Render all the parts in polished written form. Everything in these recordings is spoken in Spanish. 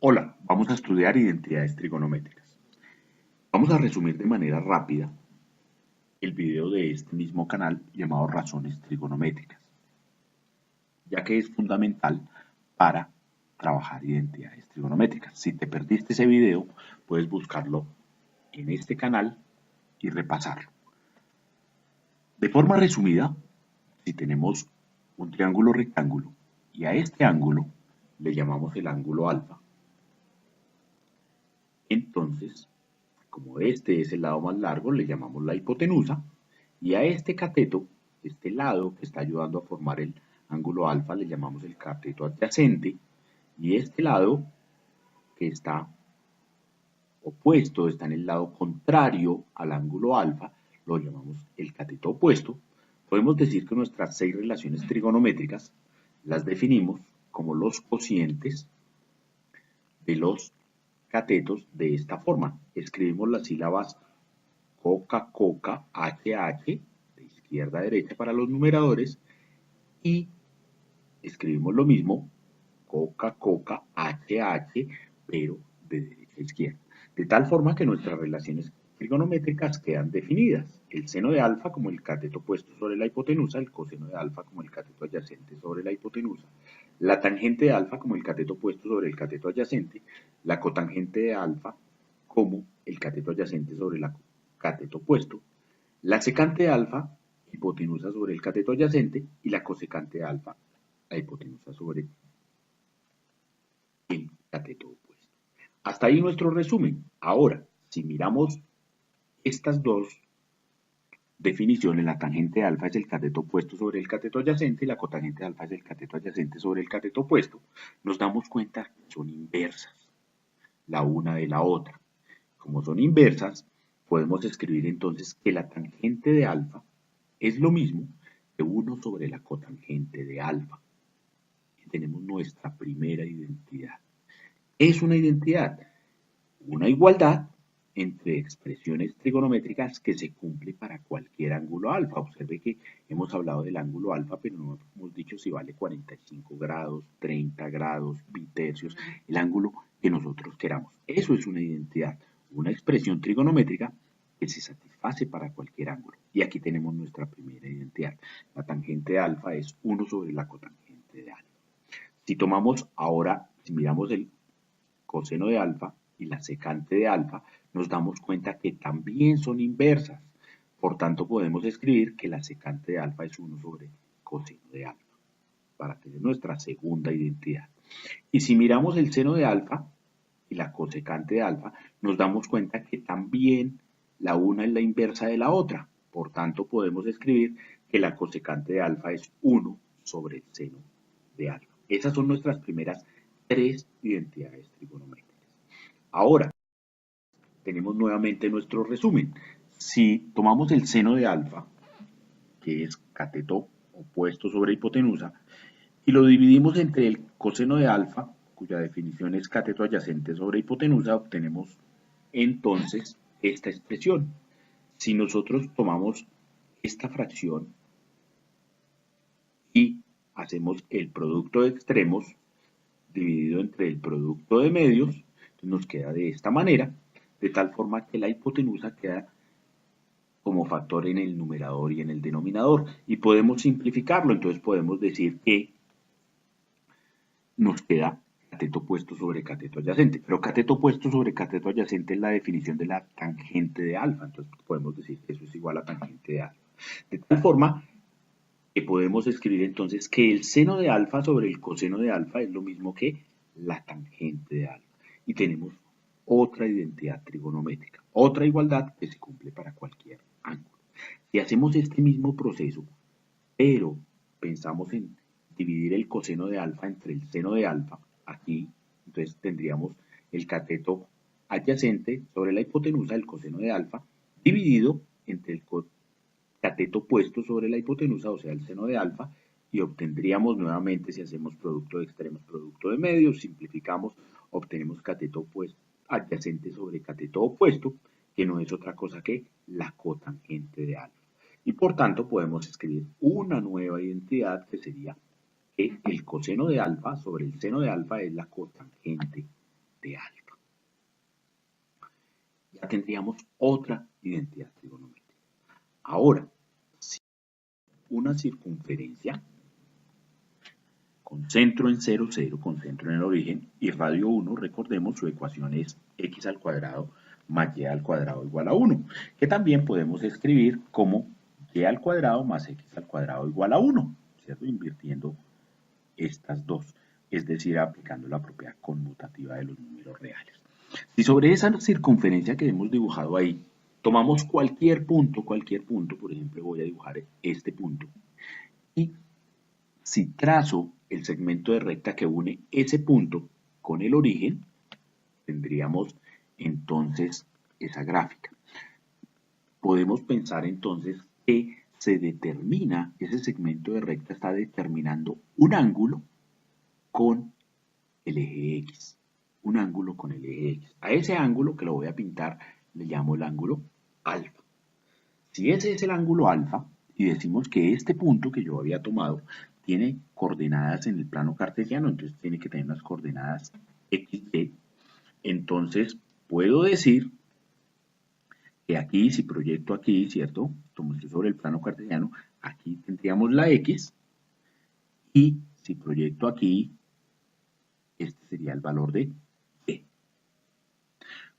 Hola, vamos a estudiar identidades trigonométricas. Vamos a resumir de manera rápida el video de este mismo canal llamado Razones Trigonométricas, ya que es fundamental para trabajar identidades trigonométricas. Si te perdiste ese video, puedes buscarlo en este canal y repasarlo. De forma resumida, si tenemos un triángulo rectángulo y a este ángulo le llamamos el ángulo alfa, entonces, como este es el lado más largo, le llamamos la hipotenusa, y a este cateto, este lado que está ayudando a formar el ángulo alfa, le llamamos el cateto adyacente, y este lado que está opuesto, está en el lado contrario al ángulo alfa, lo llamamos el cateto opuesto. Podemos decir que nuestras 6 relaciones trigonométricas las definimos como los cocientes de los catetos de esta forma. Escribimos las sílabas coca, coca, HH, de izquierda a derecha para los numeradores, y escribimos lo mismo, coca, coca, HH, pero de derecha a izquierda. De tal forma que nuestras relaciones trigonométricas quedan definidas. El seno de alfa como el cateto puesto sobre la hipotenusa, el coseno de alfa como el cateto adyacente sobre la hipotenusa, la tangente de alfa como el cateto puesto sobre el cateto adyacente, la cotangente de alfa como el cateto adyacente sobre el cateto opuesto, la secante de alfa, hipotenusa sobre el cateto adyacente, y la cosecante de alfa, la hipotenusa sobre el cateto opuesto. Hasta ahí nuestro resumen. Ahora, si miramos estas dos definiciones, la tangente de alfa es el cateto opuesto sobre el cateto adyacente y la cotangente de alfa es el cateto adyacente sobre el cateto opuesto, nos damos cuenta que son inversas la una de la otra. Como son inversas, podemos escribir entonces que la tangente de alfa es lo mismo que 1 sobre la cotangente de alfa. Y tenemos nuestra primera identidad. Es una identidad, una igualdad entre expresiones trigonométricas que se cumple para cualquier ángulo alfa. Observe que hemos hablado del ángulo alfa, pero no hemos dicho si vale 45 grados, 30 grados, bitercios, el ángulo que nosotros queramos. Eso es una identidad, una expresión trigonométrica que se satisface para cualquier ángulo. Y aquí tenemos nuestra primera identidad. La tangente de alfa es 1 sobre la cotangente de alfa. Si tomamos ahora, si miramos el coseno de alfa y la secante de alfa, nos damos cuenta que también son inversas. Por tanto, podemos escribir que la secante de alfa es 1 sobre coseno de alfa, para tener nuestra segunda identidad. Y si miramos el seno de alfa y la cosecante de alfa, nos damos cuenta que también la una es la inversa de la otra. Por tanto, podemos escribir que la cosecante de alfa es 1 sobre el seno de alfa. Esas son nuestras primeras 3 identidades trigonométricas. Ahora, tenemos nuevamente nuestro resumen. Si tomamos el seno de alfa, que es cateto opuesto sobre hipotenusa, y lo dividimos entre el coseno de alfa, cuya definición es cateto adyacente sobre hipotenusa, obtenemos entonces esta expresión. Si nosotros tomamos esta fracción y hacemos el producto de extremos dividido entre el producto de medios, nos queda de esta manera, de tal forma que la hipotenusa queda como factor en el numerador y en el denominador. Y podemos simplificarlo, entonces podemos decir que nos queda cateto opuesto sobre cateto adyacente. Pero cateto opuesto sobre cateto adyacente es la definición de la tangente de alfa. Entonces podemos decir que eso es igual a tangente de alfa. De tal forma que podemos escribir entonces que el seno de alfa sobre el coseno de alfa es lo mismo que la tangente de alfa. Y tenemos otra identidad trigonométrica, otra igualdad que se cumple para cualquier ángulo. Si hacemos este mismo proceso, pero pensamos en dividir el coseno de alfa entre el seno de alfa, aquí entonces tendríamos el cateto adyacente sobre la hipotenusa del coseno de alfa dividido entre el cateto opuesto sobre la hipotenusa, o sea, el seno de alfa, y obtendríamos nuevamente, si hacemos producto de extremos, producto de medios, simplificamos, obtenemos cateto opuesto adyacente sobre cateto opuesto, que no es otra cosa que la cotangente de alfa. Y por tanto podemos escribir una nueva identidad que sería que el coseno de alfa sobre el seno de alfa es la cotangente de alfa. Ya tendríamos otra identidad trigonométrica. Ahora, si una circunferencia con centro en 0, 0, con centro en el origen, y radio 1, recordemos, su ecuación es x al cuadrado más y al cuadrado igual a 1, que también podemos escribir como y al cuadrado más x al cuadrado igual a 1, ¿cierto? Invirtiendo estas dos, es decir, aplicando la propiedad conmutativa de los números reales. Si sobre esa circunferencia que hemos dibujado ahí, tomamos cualquier punto, por ejemplo, voy a dibujar este punto, y si trazo el segmento de recta que une ese punto con el origen, tendríamos entonces esa gráfica. Podemos pensar entonces que se determina, ese segmento de recta está determinando un ángulo con el eje X. Un ángulo con el eje X. A ese ángulo que lo voy a pintar le llamo el ángulo alfa. Si ese es el ángulo alfa y decimos que este punto que yo había tomado tiene coordenadas en el plano cartesiano, entonces tiene que tener unas coordenadas XY, entonces puedo decir que aquí, si proyecto aquí, ¿cierto? Como estoy sobre el plano cartesiano, aquí tendríamos la X, y si proyecto aquí, este sería el valor de Y.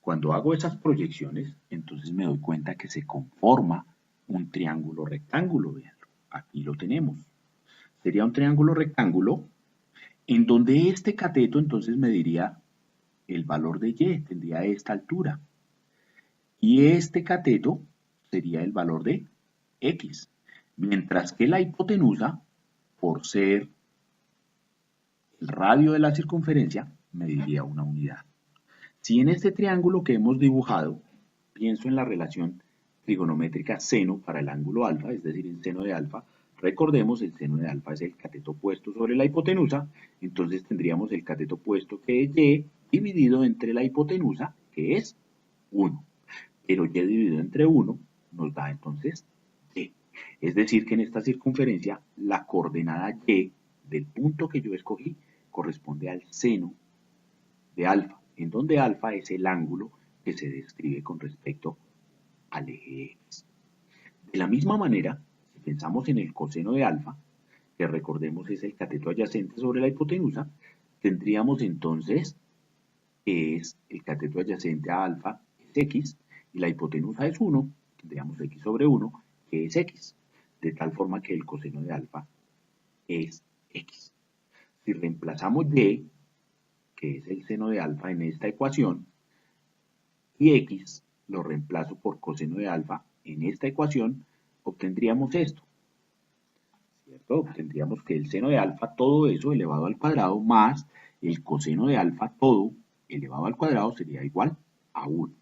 Cuando hago esas proyecciones, entonces me doy cuenta que se conforma un triángulo rectángulo, veanlo, aquí lo tenemos. Sería un triángulo rectángulo en donde este cateto entonces me diría el valor de Y, tendría esta altura. Y este cateto sería el valor de X. Mientras que la hipotenusa, por ser el radio de la circunferencia, mediría una unidad. Si en este triángulo que hemos dibujado, pienso en la relación trigonométrica seno para el ángulo alfa, es decir, el seno de alfa, recordemos, el seno de alfa es el cateto puesto sobre la hipotenusa, entonces tendríamos el cateto puesto que es Y dividido entre la hipotenusa, que es 1. Pero Y dividido entre 1 nos da entonces Y. Es decir, que en esta circunferencia la coordenada Y del punto que yo escogí corresponde al seno de alfa, en donde alfa es el ángulo que se describe con respecto al eje X. De la misma manera, si pensamos en el coseno de alfa, que recordemos es el cateto adyacente sobre la hipotenusa, tendríamos entonces que es el cateto adyacente a alfa es X, y la hipotenusa es 1, tendríamos X sobre 1, que es X, de tal forma que el coseno de alfa es X. Si reemplazamos Y, que es el seno de alfa en esta ecuación, y X lo reemplazo por coseno de alfa en esta ecuación, obtendríamos esto, ¿cierto? Obtendríamos que el seno de alfa, todo eso elevado al cuadrado, más el coseno de alfa, todo elevado al cuadrado, sería igual a 1.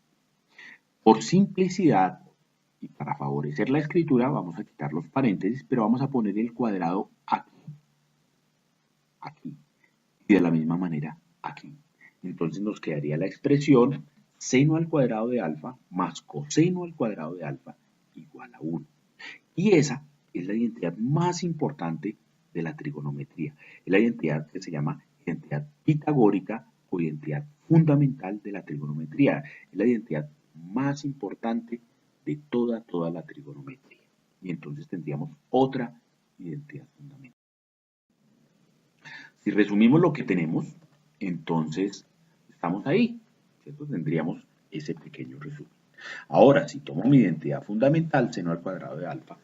Por simplicidad y para favorecer la escritura, vamos a quitar los paréntesis, pero vamos a poner el cuadrado aquí, y de la misma manera aquí. Entonces nos quedaría la expresión seno al cuadrado de alfa más coseno al cuadrado de alfa igual a 1. Y esa es la identidad más importante de la trigonometría. Es la identidad que se llama identidad pitagórica o identidad fundamental de la trigonometría. Es la identidad más importante de toda la trigonometría. Y entonces tendríamos otra identidad fundamental. Si resumimos lo que tenemos, entonces estamos ahí, ¿cierto? Tendríamos ese pequeño resumen. Ahora, si tomo mi identidad fundamental, seno al cuadrado de alfa,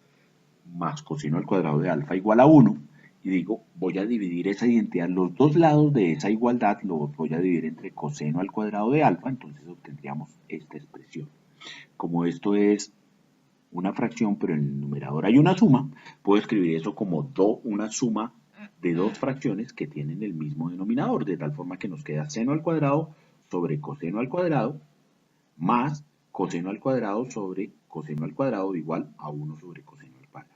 más coseno al cuadrado de alfa igual a 1, y digo, voy a dividir esa identidad, los dos lados de esa igualdad los voy a dividir entre coseno al cuadrado de alfa, entonces obtendríamos esta expresión. Como esto es una fracción, pero en el numerador hay una suma, puedo escribir eso como una suma de dos fracciones que tienen el mismo denominador, de tal forma que nos queda seno al cuadrado sobre coseno al cuadrado, más coseno al cuadrado sobre coseno al cuadrado igual a 1 sobre coseno al cuadrado.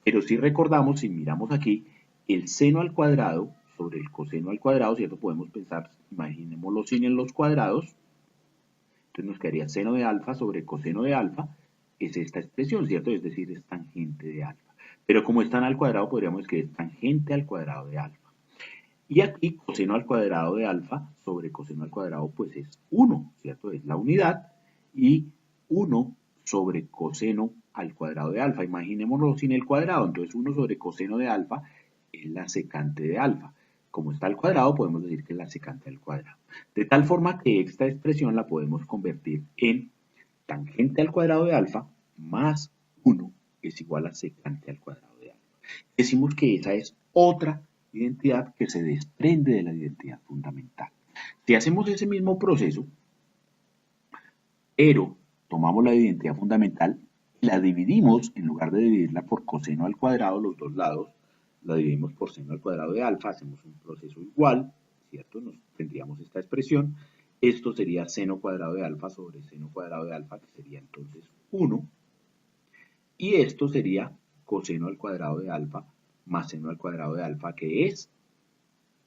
Pero si recordamos, si miramos aquí, el seno al cuadrado sobre el coseno al cuadrado, ¿cierto? Podemos pensar, imaginémoslo sin en los cuadrados, entonces nos quedaría seno de alfa sobre coseno de alfa, es esta expresión, ¿cierto? Es decir, es tangente de alfa. Pero como están al cuadrado, podríamos escribir tangente al cuadrado de alfa. Y aquí coseno al cuadrado de alfa sobre coseno al cuadrado pues es 1, ¿cierto? Es la unidad y 1 sobre coseno al cuadrado de alfa. Imaginémoslo sin el cuadrado, entonces 1 sobre coseno de alfa es la secante de alfa. Como está al cuadrado, podemos decir que es la secante al cuadrado. De tal forma que esta expresión la podemos convertir en tangente al cuadrado de alfa más 1 es igual a secante al cuadrado de alfa. Decimos que esa es otra identidad que se desprende de la identidad fundamental. Si hacemos ese mismo proceso, pero tomamos la identidad fundamental y la dividimos, en lugar de dividirla por coseno al cuadrado, los dos lados, la dividimos por seno al cuadrado de alfa, hacemos un proceso igual, ¿cierto? Tendríamos esta expresión. Esto sería seno cuadrado de alfa sobre seno cuadrado de alfa, que sería entonces 1. Y esto sería coseno al cuadrado de alfa más seno al cuadrado de alfa, que es,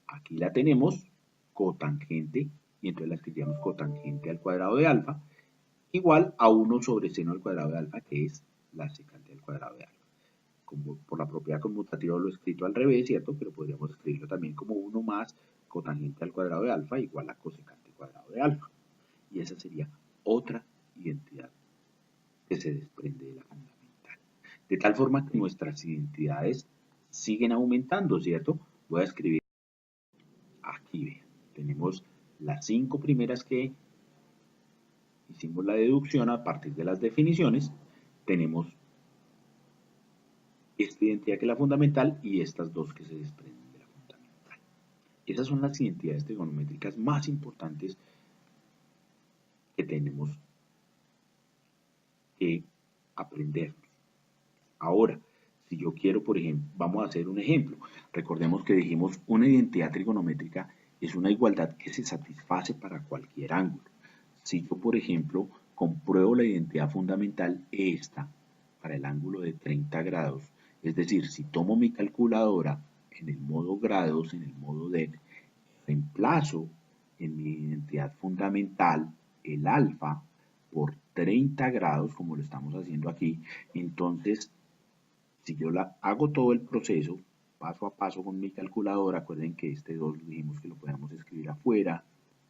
aquí la tenemos, cotangente, y entonces la escribíamos cotangente al cuadrado de alfa, igual a 1 sobre seno al cuadrado de alfa, que es la secante al cuadrado de alfa. Como por la propiedad conmutativa lo he escrito al revés, ¿cierto? Pero podríamos escribirlo también como 1 más cotangente al cuadrado de alfa igual a cosecante al cuadrado de alfa. Y esa sería otra identidad que se desprende de la fundamental. De tal forma que nuestras identidades siguen aumentando, ¿cierto? Voy a escribir aquí, vean. Tenemos las 5 primeras que hicimos la deducción a partir de las definiciones. Tenemos esta identidad que es la fundamental y estas dos que se desprenden de la fundamental. Esas son las identidades trigonométricas más importantes que tenemos que aprender. Ahora, si yo quiero, por ejemplo, vamos a hacer un ejemplo. Recordemos que dijimos una identidad trigonométrica es una igualdad que se satisface para cualquier ángulo. Si yo, por ejemplo, compruebo la identidad fundamental esta para el ángulo de 30 grados, es decir, si tomo mi calculadora en el modo grados, en el modo DEC, reemplazo en mi identidad fundamental el alfa por 30 grados, como lo estamos haciendo aquí, entonces si yo hago todo el proceso paso a paso con mi calculadora, acuerden que este 2 dijimos que lo podíamos escribir afuera,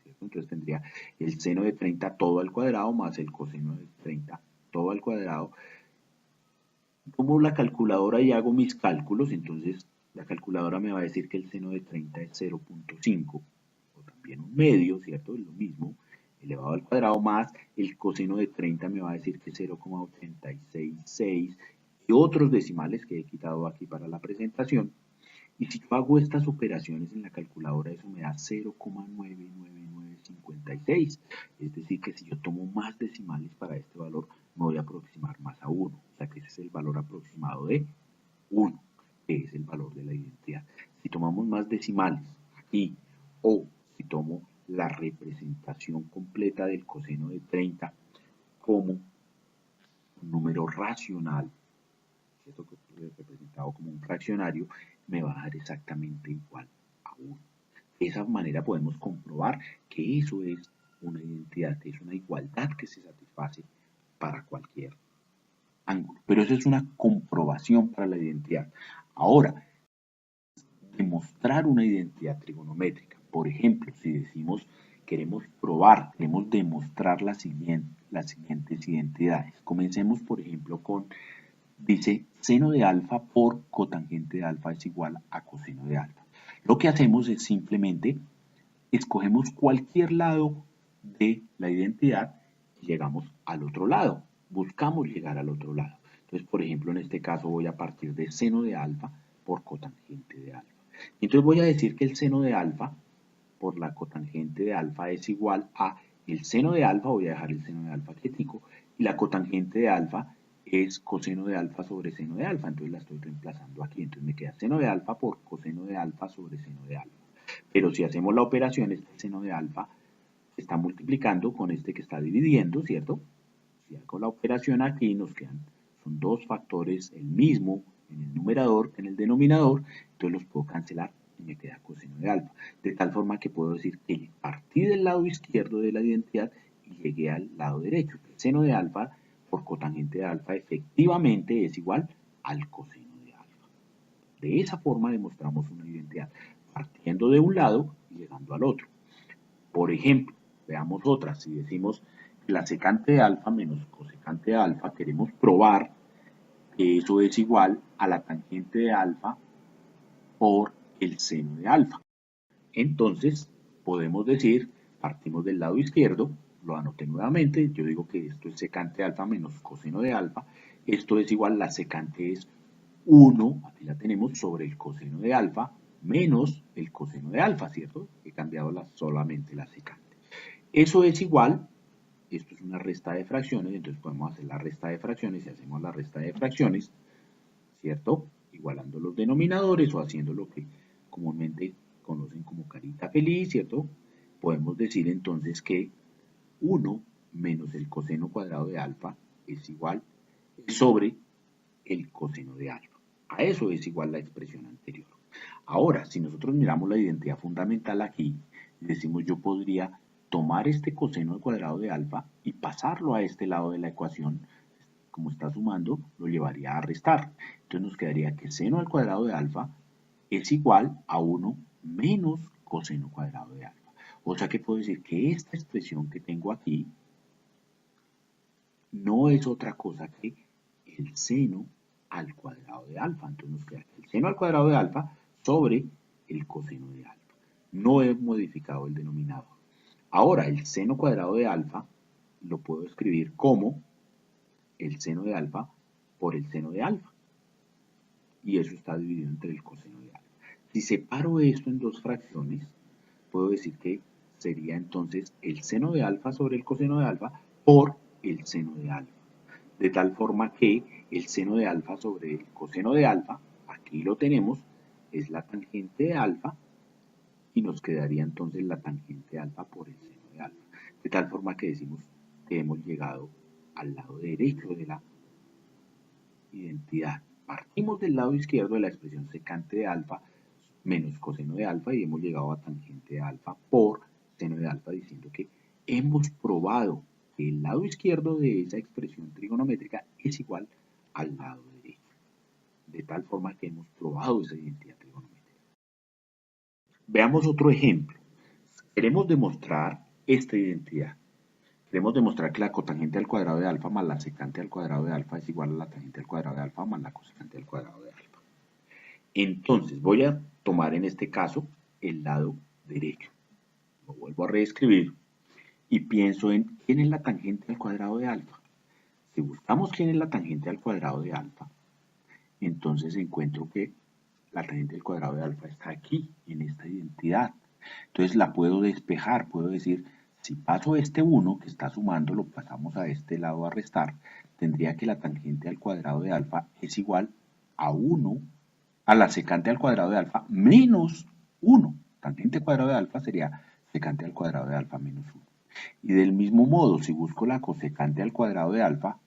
¿cierto? Entonces tendría el seno de 30 todo al cuadrado más el coseno de 30 todo al cuadrado. Tomo la calculadora y hago mis cálculos, entonces la calculadora me va a decir que el seno de 30 es 0.5 o también un medio, ¿cierto? Es lo mismo, elevado al cuadrado más el coseno de 30 me va a decir que es 0,866 y otros decimales que he quitado aquí para la presentación. Y si yo hago estas operaciones en la calculadora, eso me da 0,99956. Es decir, que si yo tomo más decimales para este valor, me voy a aproximar más a 1. O sea que ese es el valor aproximado de 1, que es el valor de la identidad. Si tomamos más decimales aquí, o si tomo la representación completa del coseno de 30 como un número racional, ¿cierto? Representado como un fraccionario, me va a dar exactamente igual a 1. De esa manera podemos comprobar que eso es una identidad, que es una igualdad que se satisface para cualquier ángulo. Pero eso es una comprobación para la identidad. Ahora, demostrar una identidad trigonométrica. Por ejemplo, si decimos queremos probar, queremos demostrar las siguientes identidades. Comencemos, por ejemplo, con dice seno de alfa por cotangente de alfa es igual a coseno de alfa. Lo que hacemos es simplemente escogemos cualquier lado de la identidad y llegamos al otro lado. Buscamos llegar al otro lado. Entonces, por ejemplo, en este caso voy a partir de seno de alfa por cotangente de alfa. Entonces voy a decir que el seno de alfa por la cotangente de alfa es igual a el seno de alfa, voy a dejar el seno de alfa quietico, y la cotangente de alfa es coseno de alfa sobre seno de alfa, entonces la estoy reemplazando aquí, entonces me queda seno de alfa por coseno de alfa sobre seno de alfa. Pero si hacemos la operación, este seno de alfa se está multiplicando con este que está dividiendo, ¿cierto? Si hago la operación aquí, nos quedan, son dos factores el mismo en el numerador que en el denominador, entonces los puedo cancelar y me queda coseno de alfa. De tal forma que puedo decir que partí del lado izquierdo de la identidad y llegué al lado derecho. El seno de alfa por cotangente de alfa efectivamente es igual al coseno de alfa. De esa forma demostramos una identidad. partiendo de un lado y llegando al otro. Por ejemplo, veamos otra. Si decimos que la secante de alfa menos cosecante de alfa, queremos probar que eso es igual a la tangente de alfa por el seno de alfa. Entonces, podemos decir, partimos del lado izquierdo, lo anoté nuevamente, yo digo que esto es secante de alfa menos coseno de alfa, esto es igual, la secante es 1, aquí la tenemos, sobre el coseno de alfa, menos el coseno de alfa, ¿cierto? He cambiado solamente la secante. Eso es igual, esto es una resta de fracciones, entonces podemos hacer la resta de fracciones y hacemos la resta de fracciones, ¿cierto? Igualando los denominadores o haciendo lo que comúnmente conocen como carita feliz, ¿cierto? Podemos decir entonces que 1 menos el coseno cuadrado de alfa es igual sobre el coseno de alfa. A eso es igual la expresión anterior. Ahora, si nosotros miramos la identidad fundamental aquí, decimos yo podría tomar este coseno al cuadrado de alfa y pasarlo a este lado de la ecuación, como está sumando, lo llevaría a restar. Entonces nos quedaría que seno al cuadrado de alfa es igual a 1 menos coseno cuadrado de alfa. O sea que puedo decir que esta expresión que tengo aquí no es otra cosa que el seno al cuadrado de alfa. Entonces nos queda que el seno al cuadrado de alfa sobre el coseno de alfa. No he modificado el denominador. Ahora, el seno cuadrado de alfa lo puedo escribir como el seno de alfa por el seno de alfa. Y eso está dividido entre el coseno de alfa. Si separo esto en dos fracciones, puedo decir que sería entonces el seno de alfa sobre el coseno de alfa por el seno de alfa. De tal forma que el seno de alfa sobre el coseno de alfa, aquí lo tenemos, es la tangente de alfa, y nos quedaría entonces la tangente de alfa por el seno de alfa. De tal forma que decimos que hemos llegado al lado derecho de la identidad. Partimos del lado izquierdo de la expresión secante de alfa menos coseno de alfa y hemos llegado a tangente de alfa por seno de alfa, diciendo que hemos probado que el lado izquierdo de esa expresión trigonométrica es igual al lado derecho. De tal forma que hemos probado esa identidad trigonométrica. Veamos otro ejemplo. Queremos demostrar esta identidad. Queremos demostrar que la cotangente al cuadrado de alfa más la secante al cuadrado de alfa es igual a la tangente al cuadrado de alfa más la cosecante al cuadrado de alfa. Entonces voy a tomar en este caso el lado derecho. Lo vuelvo a reescribir y pienso en quién es la tangente al cuadrado de alfa. Si buscamos quién es la tangente al cuadrado de alfa, entonces encuentro que la tangente al cuadrado de alfa está aquí, en esta identidad. Entonces la puedo despejar, puedo decir, si paso este 1 que está sumando, lo pasamos a este lado a restar, tendría que la tangente al cuadrado de alfa es igual a 1, a la secante al cuadrado de alfa menos 1. Tangente al cuadrado de alfa sería secante al cuadrado de alfa menos 1. Y del mismo modo, si busco la cosecante al cuadrado de alfa,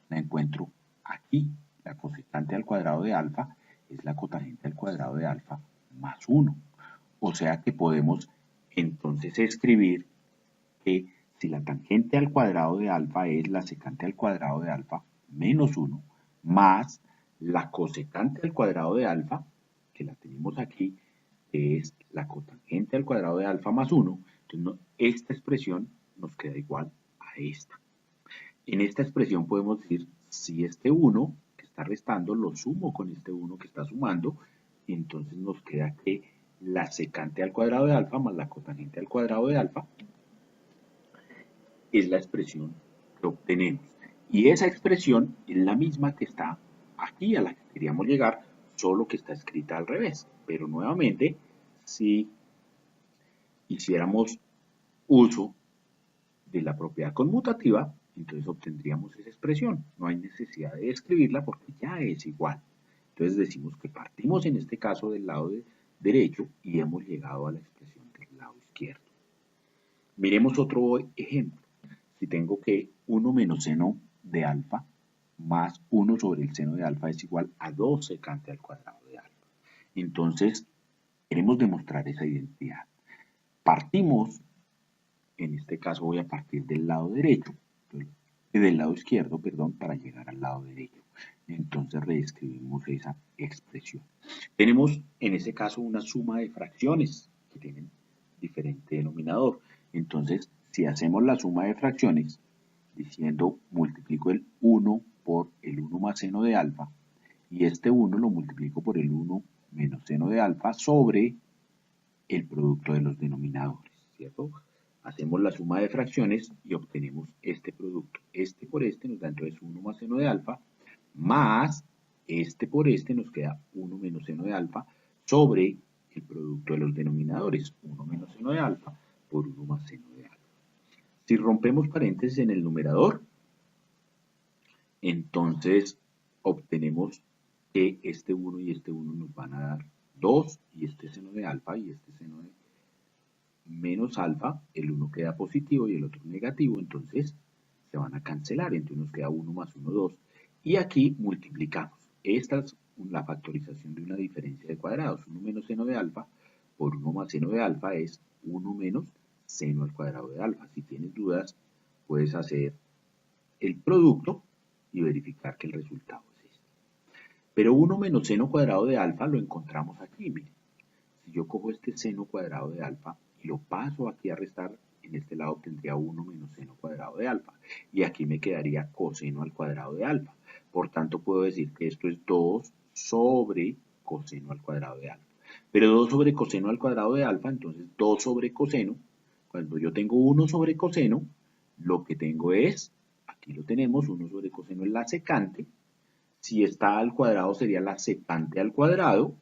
la encuentro aquí. La cosecante al cuadrado de alfa es la cotangente al cuadrado de alfa más 1. O sea que podemos entonces escribir que si la tangente al cuadrado de alfa es la secante al cuadrado de alfa menos 1 más la cosecante al cuadrado de alfa, que la tenemos aquí, que es la cotangente al cuadrado de alfa más 1, entonces esta expresión nos queda igual a esta. En esta expresión podemos decir, si este 1 que está restando lo sumo con este 1 que está sumando, y entonces nos queda que la secante al cuadrado de alfa más la cotangente al cuadrado de alfa es la expresión que obtenemos. Y esa expresión es la misma que está aquí, a la que queríamos llegar, solo que está escrita al revés. Pero nuevamente, si hiciéramos uso de la propiedad conmutativa, entonces obtendríamos esa expresión. No hay necesidad de escribirla porque ya es igual. Entonces decimos que partimos en este caso del lado derecho y hemos llegado a la expresión del lado izquierdo. Miremos otro ejemplo. Si tengo que 1 menos seno de alfa más 1 sobre el seno de alfa es igual a 2 secante al cuadrado de alfa. Entonces, queremos demostrar esa identidad. Partimos, en este caso voy a partir del lado derecho, del lado izquierdo, perdón, para llegar al lado derecho. Entonces reescribimos esa expresión. Tenemos en ese caso una suma de fracciones que tienen diferente denominador. Entonces, si hacemos la suma de fracciones, diciendo multiplico el 1 por el 1 más seno de alfa, y este 1 lo multiplico por el 1 menos seno de alfa sobre el producto de los denominadores, ¿cierto? Hacemos la suma de fracciones y obtenemos este producto. Este por este nos da entonces 1 más seno de alfa, más este por este nos queda 1 menos seno de alfa sobre el producto de los denominadores, 1 menos seno de alfa por 1 más seno de alfa. Si rompemos paréntesis en el numerador, entonces obtenemos que este 1 y este 1 nos van a dar 2 y este seno de alfa y este seno de menos alfa, el 1 queda positivo y el otro negativo, entonces se van a cancelar, entonces nos queda 1 más 1, 2. Y aquí multiplicamos. Esta es la factorización de una diferencia de cuadrados. 1 menos seno de alfa por 1 más seno de alfa es 1 menos seno al cuadrado de alfa. Si tienes dudas, puedes hacer el producto y verificar que el resultado es este. Pero 1 menos seno cuadrado de alfa lo encontramos aquí, miren. Si yo cojo este seno cuadrado de alfa y lo paso aquí a restar, en este lado obtendría 1 menos seno cuadrado de alfa. Y aquí me quedaría coseno al cuadrado de alfa. Por tanto, puedo decir que esto es 2 sobre coseno al cuadrado de alfa. Pero 2 sobre coseno al cuadrado de alfa, entonces 2 sobre coseno. Cuando yo tengo 1 sobre coseno, lo que tengo es, aquí lo tenemos, 1 sobre coseno es la secante. Si está al cuadrado sería la secante al cuadrado.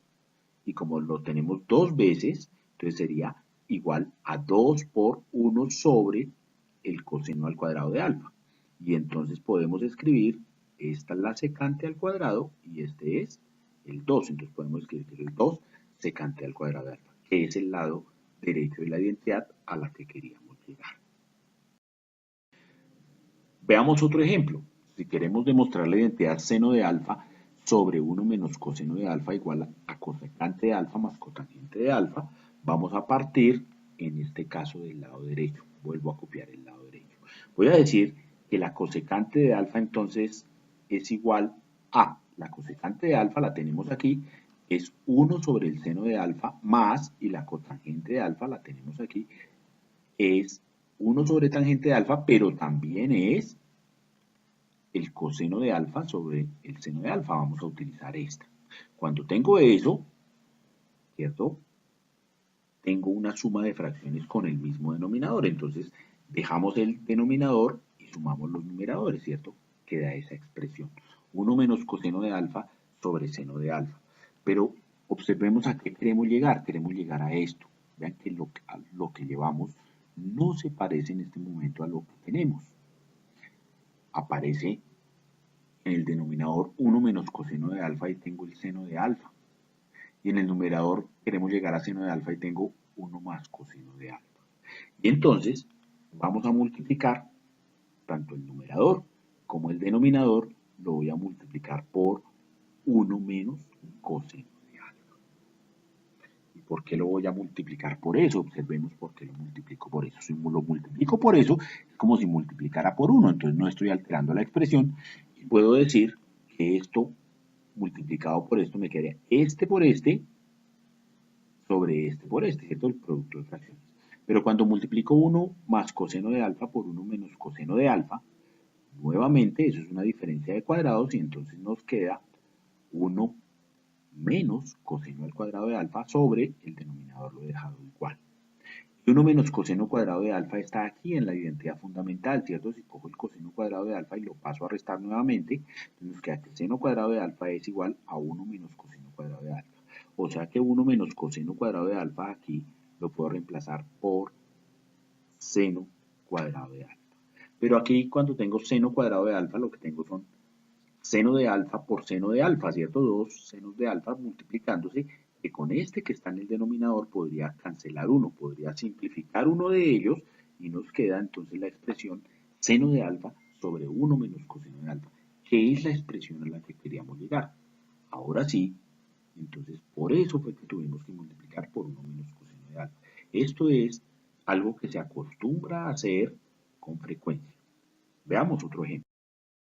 Y como lo tenemos dos veces, entonces sería igual a 2 por 1 sobre el coseno al cuadrado de alfa. Y entonces podemos escribir, esta es la secante al cuadrado y este es el 2. Entonces podemos escribir que el 2 secante al cuadrado de alfa, que es el lado derecho de la identidad a la que queríamos llegar. Veamos otro ejemplo. Si queremos demostrar la identidad seno de alfa sobre 1 menos coseno de alfa igual a cosecante de alfa más cotangente de alfa, vamos a partir en este caso del lado derecho. Vuelvo a copiar el lado derecho. Voy a decir que la cosecante de alfa entonces es igual a, la cosecante de alfa la tenemos aquí, es 1 sobre el seno de alfa más, y la cotangente de alfa la tenemos aquí, es 1 sobre tangente de alfa, pero también es el coseno de alfa sobre el seno de alfa. Vamos a utilizar esta. Cuando tengo eso, ¿cierto? Tengo una suma de fracciones con el mismo denominador. Entonces, dejamos el denominador y sumamos los numeradores, ¿cierto? Queda esa expresión. 1 menos coseno de alfa sobre seno de alfa. Pero observemos a qué queremos llegar. Queremos llegar a esto. Vean que lo que llevamos no se parece en este momento a lo que tenemos. Aparece en el denominador 1 menos coseno de alfa y tengo el seno de alfa. Y en el numerador queremos llegar a seno de alfa y tengo 1 más coseno de alfa. Y entonces vamos a multiplicar tanto el numerador como el denominador, lo voy a multiplicar por 1 menos coseno de alfa. ¿Y por qué lo voy a multiplicar por eso? Observemos por qué lo multiplico por eso. Si lo multiplico por eso, es como si multiplicara por 1, entonces no estoy alterando la expresión y puedo decir que esto multiplicado por esto me quedaría este por este sobre este por este, ¿cierto? El producto de fracciones. Pero cuando multiplico 1 más coseno de alfa por 1 menos coseno de alfa, nuevamente eso es una diferencia de cuadrados y entonces nos queda 1 menos coseno al cuadrado de alfa sobre el denominador lo he dejado igual. Y 1 menos coseno cuadrado de alfa está aquí en la identidad fundamental, ¿cierto? Si cojo el coseno cuadrado de alfa y lo paso a restar nuevamente, entonces nos queda que el seno cuadrado de alfa es igual a 1 menos coseno cuadrado de alfa. O sea que 1 menos coseno cuadrado de alfa aquí lo puedo reemplazar por seno cuadrado de alfa. Pero aquí cuando tengo seno cuadrado de alfa lo que tengo son seno de alfa por seno de alfa, ¿cierto? Dos senos de alfa multiplicándose, que con este que está en el denominador podría cancelar uno, podría simplificar uno de ellos y nos queda entonces la expresión seno de alfa sobre 1 menos coseno de alfa, que es la expresión a la que queríamos llegar. Ahora sí, entonces por eso fue que tuvimos que multiplicar por 1 menos coseno de alfa. Esto es algo que se acostumbra a hacer con frecuencia. Veamos otro ejemplo.